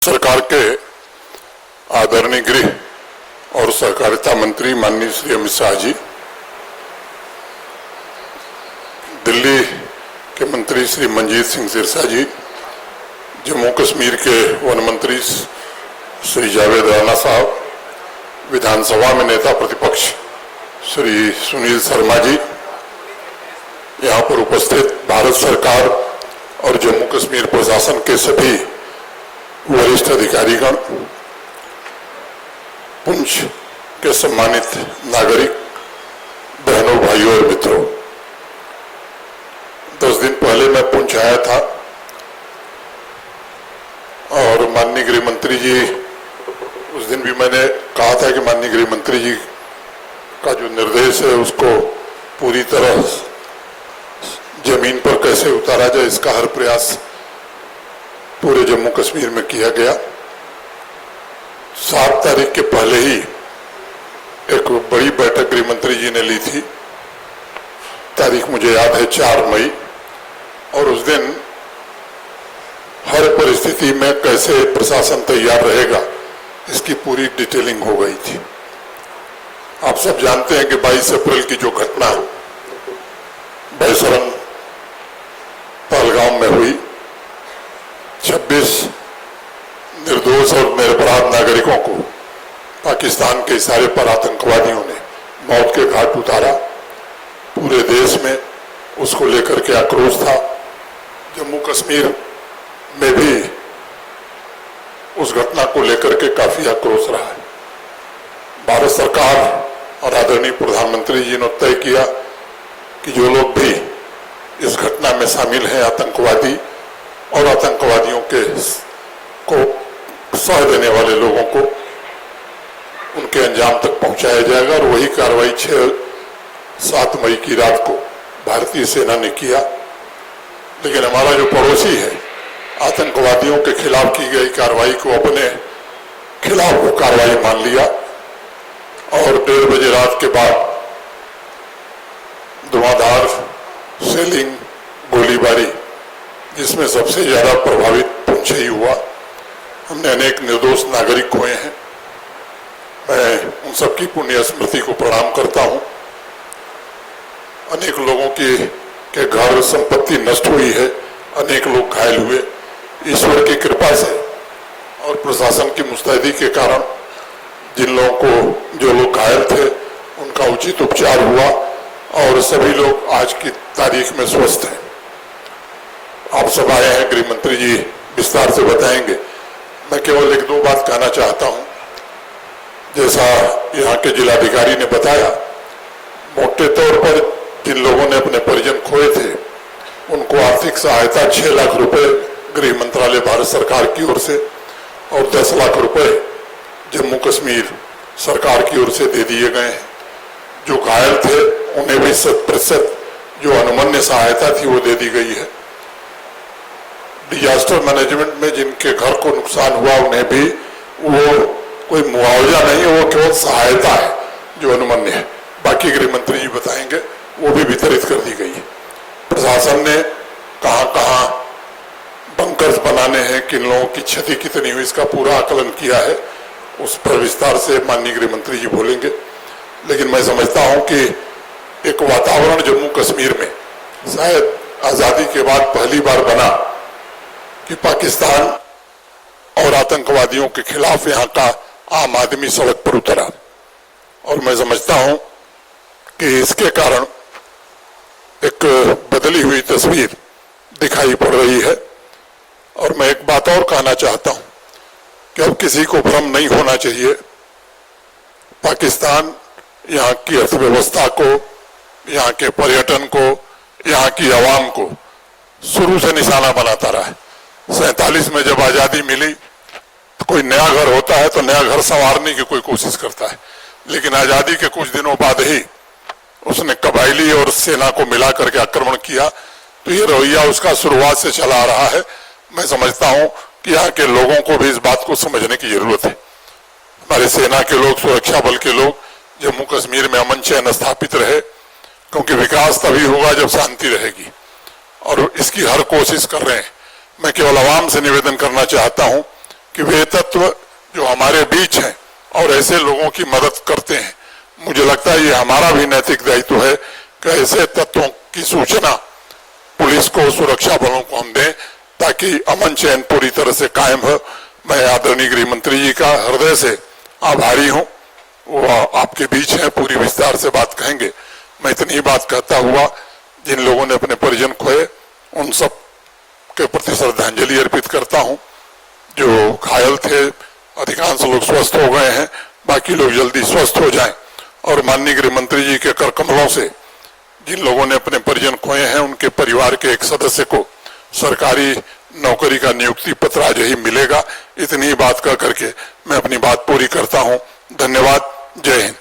सरकार के आदरणीय गृह और सहकारिता मंत्री माननीय श्री अमित शाह जी, दिल्ली के मंत्री श्री मनजीत सिंह सिरसा जी, जम्मू कश्मीर के वन मंत्री श्री जावेद राणा साहब, विधानसभा में नेता प्रतिपक्ष श्री सुनील शर्मा जी, यहाँ पर उपस्थित भारत सरकार और जम्मू कश्मीर प्रशासन के सभी वरिष्ठ अधिकारीगण, पुंछ के सम्मानित नागरिक, बहनों, भाइयों और मित्रों, 10 दिन पहले मैं पुंछ आया था और माननीय गृह मंत्री जी, उस दिन भी मैंने कहा था कि माननीय गृह मंत्री जी का जो निर्देश है उसको पूरी तरह जमीन पर कैसे उतारा जाए, इसका हर प्रयास पूरे जम्मू कश्मीर में किया गया। 7 तारीख के पहले ही एक बड़ी बैठक गृह मंत्री जी ने ली थी, तारीख मुझे याद है 4 मई, और उस दिन हर परिस्थिति में कैसे प्रशासन तैयार रहेगा इसकी पूरी डिटेलिंग हो गई थी। आप सब जानते हैं कि 22 अप्रैल की जो घटना बैसरन पहलगाम में हुई, 26 निर्दोष और निरपराध नागरिकों को पाकिस्तान के इशारे पर आतंकवादियों ने मौत के घाट उतारा। पूरे देश में उसको लेकर के आक्रोश था। जम्मू कश्मीर में भी उस घटना को लेकर के काफी आक्रोश रहा है। भारत सरकार और आदरणीय प्रधानमंत्री जी ने तय किया कि जो लोग भी इस घटना में शामिल हैं, आतंकवादी और आतंकवादियों को सह देने वाले लोगों को उनके अंजाम तक पहुंचाया जाएगा, और वही कार्रवाई 6-7 मई की रात को भारतीय सेना ने किया। लेकिन हमारा जो पड़ोसी है, आतंकवादियों के खिलाफ की गई कार्रवाई को अपने खिलाफ वो कार्रवाई मान लिया, और 1:30 बजे रात के बाद धुआंधार सेलिंग, गोलीबारी, जिसमें सबसे ज्यादा प्रभावित पुंछ ही हुआ। हमने अनेक निर्दोष नागरिक खोए हैं। मैं उन सबकी पुण्य स्मृति को प्रणाम करता हूं। अनेक लोगों के घर संपत्ति नष्ट हुई है, अनेक लोग घायल हुए। ईश्वर की कृपा से और प्रशासन की मुस्तैदी के कारण जो लोग घायल थे उनका उचित उपचार हुआ, और सभी लोग आज की तारीख में स्वस्थ हैं। आप सब आए हैं, गृह मंत्री जी विस्तार से बताएंगे। मैं केवल 1-2 बात कहना चाहता हूं। जैसा यहाँ के जिलाधिकारी ने बताया, मोटे तौर पर जिन लोगों ने अपने परिजन खोए थे उनको आर्थिक सहायता 6 लाख रुपए गृह मंत्रालय भारत सरकार की ओर से और 10 लाख रुपए जम्मू कश्मीर सरकार की ओर से दे दिए गए हैं। जो घायल थे उन्हें भी 100% जो अनुमन्य सहायता थी वो दे दी गई है। डिजास्टर मैनेजमेंट में जिनके घर को नुकसान हुआ उन्हें भी वो कोई मुआवजा नहीं है, वो केवल सहायता है जो अनुमन्य है। बाकी गृह मंत्री जी बताएंगे, वो भी वितरित कर दी गई है। प्रशासन ने कहां कहां बंकर्स बनाने हैं, किन लोगों की क्षति कितनी हुई, इसका पूरा आकलन किया है। उस पर विस्तार से माननीय गृह मंत्री जी बोलेंगे। लेकिन मैं समझता हूं कि एक वातावरण जम्मू कश्मीर में शायद आजादी के बाद पहली बार बना कि पाकिस्तान और आतंकवादियों के खिलाफ यहाँ का आम आदमी सड़क पर उतरा, और मैं समझता हूं कि इसके कारण एक बदली हुई तस्वीर दिखाई पड़ रही है। और मैं एक बात और कहना चाहता हूं कि अब किसी को भ्रम नहीं होना चाहिए। पाकिस्तान यहाँ की अर्थव्यवस्था को, यहाँ के पर्यटन को, यहाँ की आवाम को शुरू से निशाना बनाता रहा है। 47 में जब आजादी मिली तो कोई नया घर होता है तो नया घर संवारने की कोई कोशिश करता है, लेकिन आजादी के कुछ दिनों बाद ही उसने कबायली और सेना को मिला करके आक्रमण किया। तो ये रवैया उसका शुरुआत से चला आ रहा है। मैं समझता हूं कि यहाँ के लोगों को भी इस बात को समझने की जरूरत है। हमारे सेना के लोग, सुरक्षा बल के लोग जम्मू कश्मीर में अमन चैन स्थापित रहे, क्योंकि विकास तभी होगा जब शांति रहेगी, और इसकी हर कोशिश कर रहे हैं। मैं केवल आवाम से निवेदन करना चाहता हूं कि वे तत्व जो हमारे बीच हैं और ऐसे लोगों की मदद करते हैं, मुझे लगता है ये हमारा भी नैतिक दायित्व है कि ऐसे तत्वों की सूचना पुलिस को, सुरक्षा बलों को हम दें ताकि अमन चैन पूरी तरह से कायम हो। मैं आदरणीय गृह मंत्री जी का हृदय से आभारी हूं, वो आपके बीच हैं, पूरी विस्तार से बात कहेंगे। मैं इतनी ही बात कहता हुआ जिन लोगों ने अपने परिजन खोए उन सब के प्रति श्रद्धांजलि अर्पित करता हूं। जो घायल थे अधिकांश लोग स्वस्थ हो गए हैं, बाकी लोग जल्दी स्वस्थ हो जाएं और माननीय गृह मंत्री जी के कर कमलों से जिन लोगों ने अपने परिजन खोए हैं उनके परिवार के एक सदस्य को सरकारी नौकरी का नियुक्ति पत्र आज ही मिलेगा। इतनी बात कह करके मैं अपनी बात पूरी करता हूं। धन्यवाद। जय हिंद।